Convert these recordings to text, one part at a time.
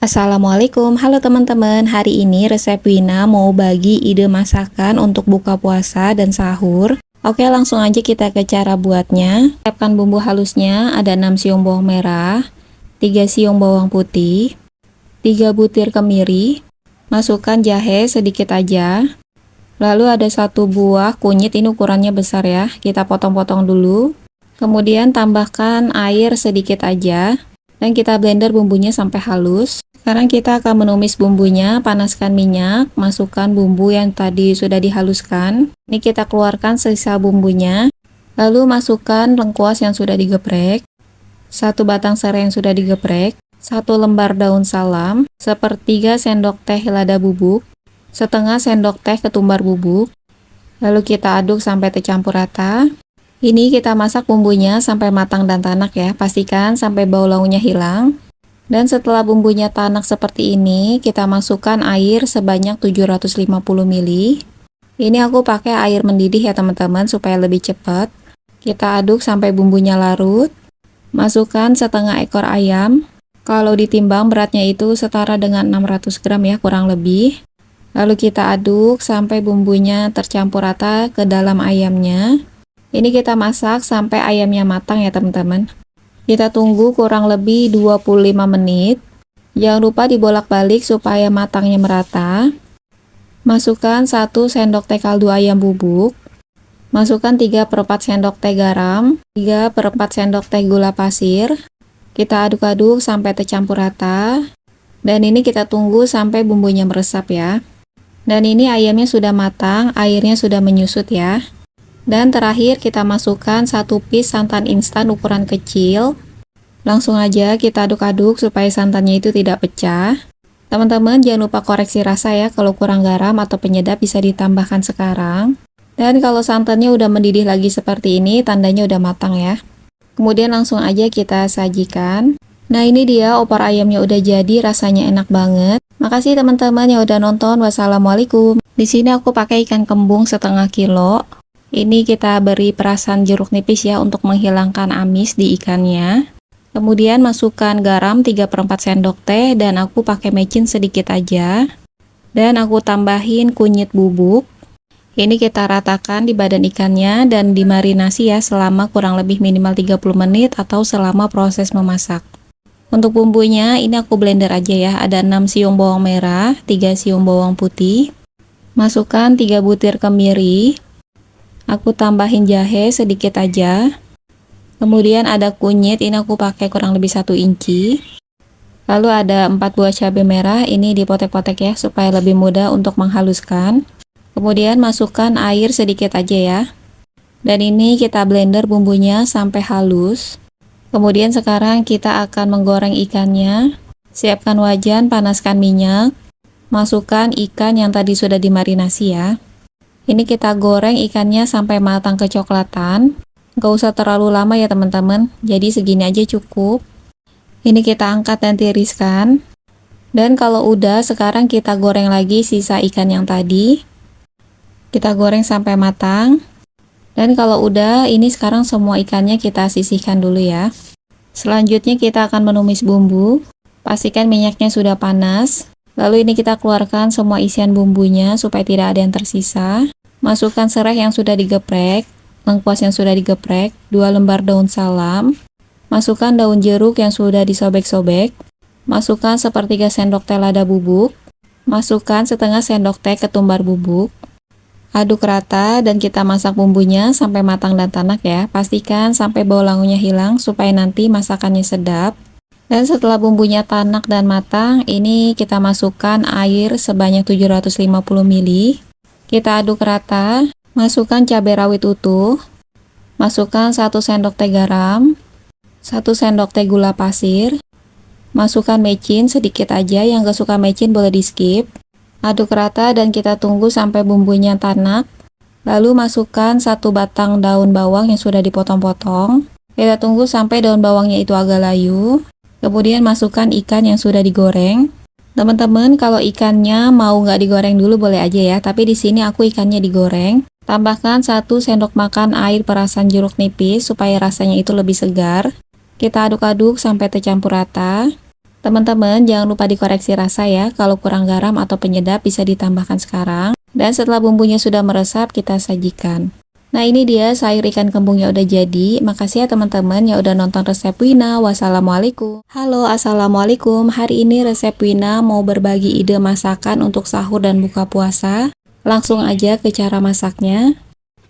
Assalamualaikum, halo teman-teman. Hari ini resep Wina mau bagi ide masakan untuk buka puasa dan sahur. Oke, langsung aja kita ke cara buatnya. Siapkan bumbu halusnya, ada 6 siung bawang merah, 3 siung bawang putih, 3 butir kemiri, masukkan jahe sedikit aja. Lalu ada 1 buah kunyit, ini ukurannya besar ya, kita potong-potong dulu. Kemudian tambahkan air sedikit aja, dan kita blender bumbunya sampai halus. Sekarang kita akan menumis bumbunya, panaskan minyak, masukkan bumbu yang tadi sudah dihaluskan. Ini kita keluarkan sisa bumbunya, lalu masukkan lengkuas yang sudah digeprek, 1 batang serai yang sudah digeprek, 1 lembar daun salam, sepertiga sendok teh lada bubuk, setengah sendok teh ketumbar bubuk, lalu kita aduk sampai tercampur rata. Ini kita masak bumbunya sampai matang dan tanak ya, pastikan sampai bau lauknya hilang. Dan setelah bumbunya tanak seperti ini, kita masukkan air sebanyak 750 ml. Ini aku pakai air mendidih ya teman-teman, supaya lebih cepat. Kita aduk sampai bumbunya larut. Masukkan setengah ekor ayam. Kalau ditimbang beratnya itu setara dengan 600 gram ya, kurang lebih. Lalu kita aduk sampai bumbunya tercampur rata ke dalam ayamnya. Ini kita masak sampai ayamnya matang ya teman-teman. Kita tunggu kurang lebih 25 menit. Jangan lupa dibolak-balik supaya matangnya merata. Masukkan 1 sendok teh kaldu ayam bubuk. Masukkan 3/4 sendok teh garam, 3/4 sendok teh gula pasir. Kita aduk-aduk sampai tercampur rata. Dan ini kita tunggu sampai bumbunya meresap ya. Dan ini ayamnya sudah matang, airnya sudah menyusut ya. Dan terakhir kita masukkan 1 piece santan instan ukuran kecil. Langsung aja kita aduk-aduk supaya santannya itu tidak pecah. Teman-teman jangan lupa koreksi rasa ya, kalau kurang garam atau penyedap bisa ditambahkan sekarang. Dan kalau santannya udah mendidih lagi seperti ini, tandanya udah matang ya. Kemudian langsung aja kita sajikan. Nah ini dia opor ayamnya udah jadi, rasanya enak banget. Makasih teman-teman yang udah nonton. Wassalamualaikum. Di sini aku pakai ikan kembung setengah kilo. Ini kita beri perasan jeruk nipis ya untuk menghilangkan amis di ikannya. Kemudian masukkan garam 3/4 sendok teh dan aku pakai mecin sedikit aja. Dan aku tambahin kunyit bubuk. Ini kita ratakan di badan ikannya dan dimarinasi ya selama kurang lebih minimal 30 menit atau selama proses memasak. Untuk bumbunya ini aku blender aja ya. Ada 6 siung bawang merah, 3 siung bawang putih. Masukkan 3 butir kemiri. Aku tambahin jahe sedikit aja. Kemudian ada kunyit, ini aku pakai kurang lebih 1 inci. Lalu ada 4 buah cabai merah, ini dipotek-potek ya supaya lebih mudah untuk menghaluskan. Kemudian masukkan air sedikit aja ya. Dan ini kita blender bumbunya sampai halus. Kemudian sekarang kita akan menggoreng ikannya. Siapkan wajan, panaskan minyak. Masukkan ikan yang tadi sudah dimarinasi ya. Ini kita goreng ikannya sampai matang kecoklatan. Gak usah terlalu lama ya teman-teman, jadi segini aja cukup. Ini kita angkat dan tiriskan. Dan kalau udah, sekarang kita goreng lagi sisa ikan yang tadi. Kita goreng sampai matang. Dan kalau udah, ini sekarang semua ikannya kita sisihkan dulu ya. Selanjutnya kita akan menumis bumbu. Pastikan minyaknya sudah panas. Lalu ini kita keluarkan semua isian bumbunya supaya tidak ada yang tersisa. Masukkan serai yang sudah digeprek, lengkuas yang sudah digeprek, 2 lembar daun salam. Masukkan daun jeruk yang sudah disobek-sobek. Masukkan sepertiga sendok teh lada bubuk. Masukkan setengah sendok teh ketumbar bubuk. Aduk rata dan kita masak bumbunya sampai matang dan tanak ya. Pastikan sampai bau lauknya hilang supaya nanti masakannya sedap. Dan setelah bumbunya tanak dan matang, ini kita masukkan air sebanyak 750 ml. Kita aduk rata, masukkan cabai rawit utuh, masukkan 1 sendok teh garam, 1 sendok teh gula pasir, masukkan mecin sedikit aja, yang gak suka mecin boleh di skip. Aduk rata dan kita tunggu sampai bumbunya tanak. Lalu masukkan 1 batang daun bawang yang sudah dipotong-potong. Kita tunggu sampai daun bawangnya itu agak layu. Kemudian masukkan ikan yang sudah digoreng. Teman-teman, kalau ikannya mau nggak digoreng dulu boleh aja ya, tapi di sini aku ikannya digoreng. Tambahkan 1 sendok makan air perasan jeruk nipis supaya rasanya itu lebih segar. Kita aduk-aduk sampai tercampur rata. Teman-teman, jangan lupa dikoreksi rasa ya. Kalau kurang garam atau penyedap bisa ditambahkan sekarang. Dan setelah bumbunya sudah meresap, kita sajikan. Nah, ini dia sayur ikan kembungnya udah jadi. Makasih ya teman-teman yang udah nonton resep Wina. Wassalamualaikum. Halo, assalamualaikum. Hari ini resep Wina mau berbagi ide masakan untuk sahur dan buka puasa. Langsung aja ke cara masaknya.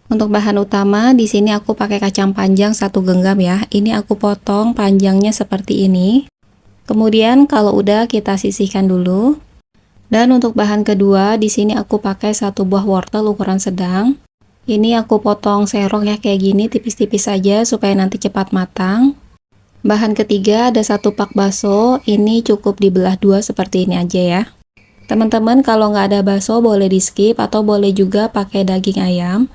Untuk bahan utama, di sini aku pakai kacang panjang 1 genggam ya. Ini aku potong panjangnya seperti ini. Kemudian kalau udah kita sisihkan dulu. Dan untuk bahan kedua, di sini aku pakai 1 buah wortel ukuran sedang. Ini aku potong serong ya kayak gini tipis-tipis saja supaya nanti cepat matang. Bahan ketiga ada 1 pak bakso, ini cukup dibelah 2 seperti ini aja ya. Teman-teman kalau nggak ada bakso boleh di skip atau boleh juga pakai daging ayam.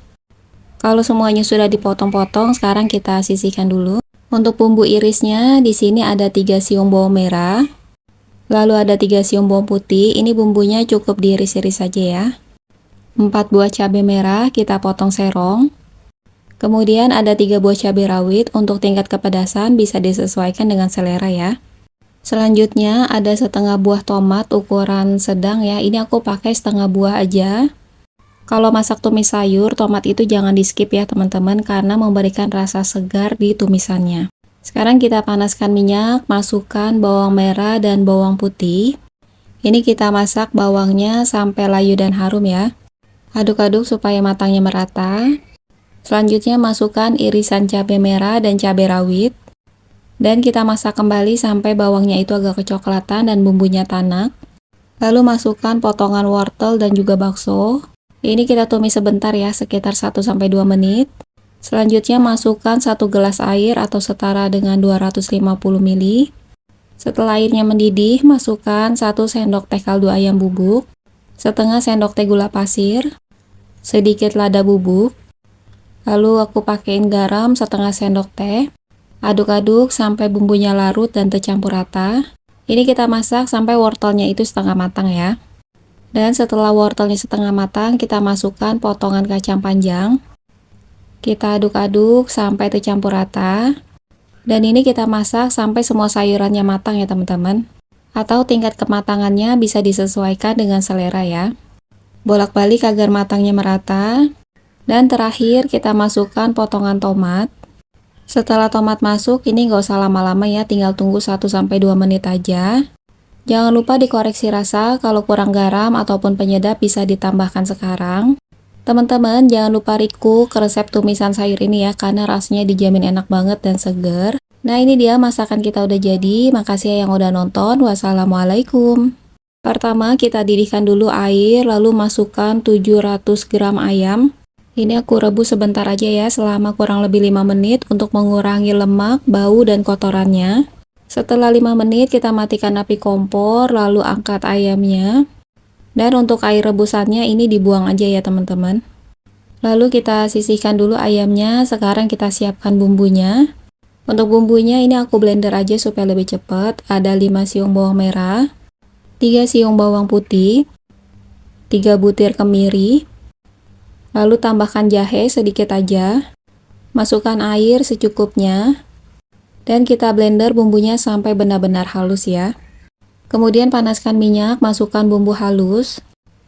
Kalau semuanya sudah dipotong-potong, sekarang kita sisihkan dulu. Untuk bumbu irisnya, di sini ada 3 siung bawang merah, lalu ada 3 siung bawang putih. Ini bumbunya cukup diiris-iris saja ya. 4 buah cabai merah kita potong serong. Kemudian ada 3 buah cabai rawit. Untuk tingkat kepedasan bisa disesuaikan dengan selera ya. Selanjutnya ada setengah buah tomat ukuran sedang ya. Ini aku pakai setengah buah aja. Kalau masak tumis sayur, tomat itu jangan di skip ya teman-teman, karena memberikan rasa segar di tumisannya. Sekarang kita panaskan minyak, masukkan bawang merah dan bawang putih. Ini kita masak bawangnya sampai layu dan harum ya. Aduk-aduk supaya matangnya merata. Selanjutnya masukkan irisan cabai merah dan cabai rawit. Dan kita masak kembali sampai bawangnya itu agak kecoklatan dan bumbunya tanak. Lalu masukkan potongan wortel dan juga bakso. Ini kita tumis sebentar ya, sekitar 1-2 menit. Selanjutnya masukkan 1 gelas air atau setara dengan 250 ml. Setelah airnya mendidih, masukkan 1 sendok teh kaldu ayam bubuk, setengah sendok teh gula pasir, sedikit lada bubuk. Lalu aku pakein garam setengah sendok teh. Aduk-aduk sampai bumbunya larut dan tercampur rata. Ini kita masak sampai wortelnya itu setengah matang ya. Dan setelah wortelnya setengah matang, kita masukkan potongan kacang panjang. Kita aduk-aduk sampai tercampur rata. Dan ini kita masak sampai semua sayurannya matang ya teman-teman. Atau tingkat kematangannya bisa disesuaikan dengan selera ya. Bolak-balik agar matangnya merata. Dan terakhir kita masukkan potongan tomat. Setelah tomat masuk, ini nggak usah lama-lama ya, tinggal tunggu 1-2 menit aja. Jangan lupa dikoreksi rasa, kalau kurang garam ataupun penyedap bisa ditambahkan sekarang. Teman-teman, jangan lupa recook resep tumisan sayur ini ya, karena rasanya dijamin enak banget dan seger. Nah ini dia masakan kita udah jadi, makasih ya yang udah nonton, wassalamualaikum. Pertama kita didihkan dulu air, lalu masukkan 700 gram ayam. Ini aku rebus sebentar aja ya, selama kurang lebih 5 menit untuk mengurangi lemak, bau, dan kotorannya. Setelah 5 menit kita matikan api kompor, lalu angkat ayamnya. Dan untuk air rebusannya ini dibuang aja ya teman-teman. Lalu kita sisihkan dulu ayamnya, sekarang kita siapkan bumbunya. Untuk bumbunya ini aku blender aja supaya lebih cepat. Ada 5 siung bawang merah, 3 siung bawang putih, 3 butir kemiri. Lalu tambahkan jahe sedikit aja. Masukkan air secukupnya. Dan kita blender bumbunya sampai benar-benar halus ya. Kemudian panaskan minyak, masukkan bumbu halus.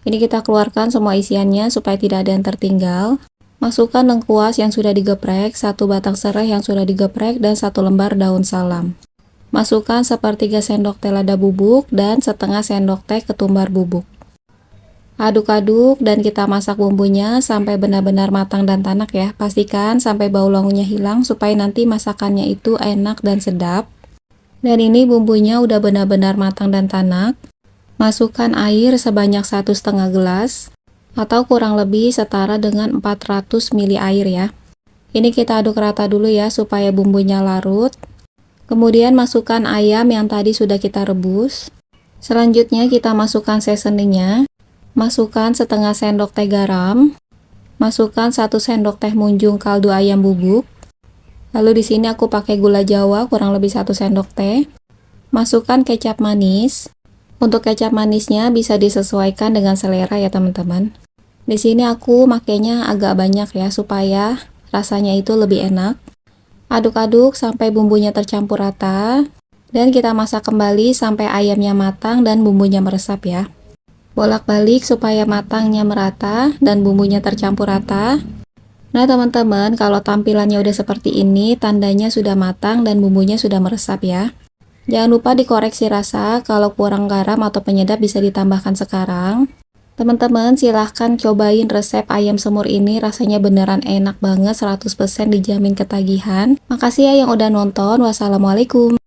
Ini kita keluarkan semua isiannya supaya tidak ada yang tertinggal. Masukkan lengkuas yang sudah digeprek, 1 batang serai yang sudah digeprek, dan 1 lembar daun salam. Masukkan sepertiga sendok teh lada bubuk dan setengah sendok teh ketumbar bubuk. Aduk-aduk dan kita masak bumbunya sampai benar-benar matang dan tanak ya. Pastikan sampai bau longunya hilang supaya nanti masakannya itu enak dan sedap. Dan ini bumbunya udah benar-benar matang dan tanak. Masukkan air sebanyak 1,5 gelas atau kurang lebih setara dengan 400 ml air ya. Ini kita aduk rata dulu ya supaya bumbunya larut. Kemudian masukkan ayam yang tadi sudah kita rebus. Selanjutnya kita masukkan seasoningnya. Masukkan setengah sendok teh garam, masukkan 1 sendok teh munjung kaldu ayam bubuk. Lalu di sini aku pakai gula Jawa kurang lebih 1 sendok teh. Masukkan kecap manis. Untuk kecap manisnya bisa disesuaikan dengan selera ya teman-teman. Di sini aku makainya agak banyak ya supaya rasanya itu lebih enak. Aduk-aduk sampai bumbunya tercampur rata. Dan kita masak kembali sampai ayamnya matang dan bumbunya meresap ya. Bolak-balik supaya matangnya merata dan bumbunya tercampur rata. Nah teman-teman, kalau tampilannya udah seperti ini, tandanya sudah matang dan bumbunya sudah meresap ya. Jangan lupa dikoreksi rasa, kalau kurang garam atau penyedap bisa ditambahkan sekarang. Teman-teman silahkan cobain resep ayam semur ini, rasanya beneran enak banget, 100% dijamin ketagihan. Makasih ya yang udah nonton, wassalamualaikum.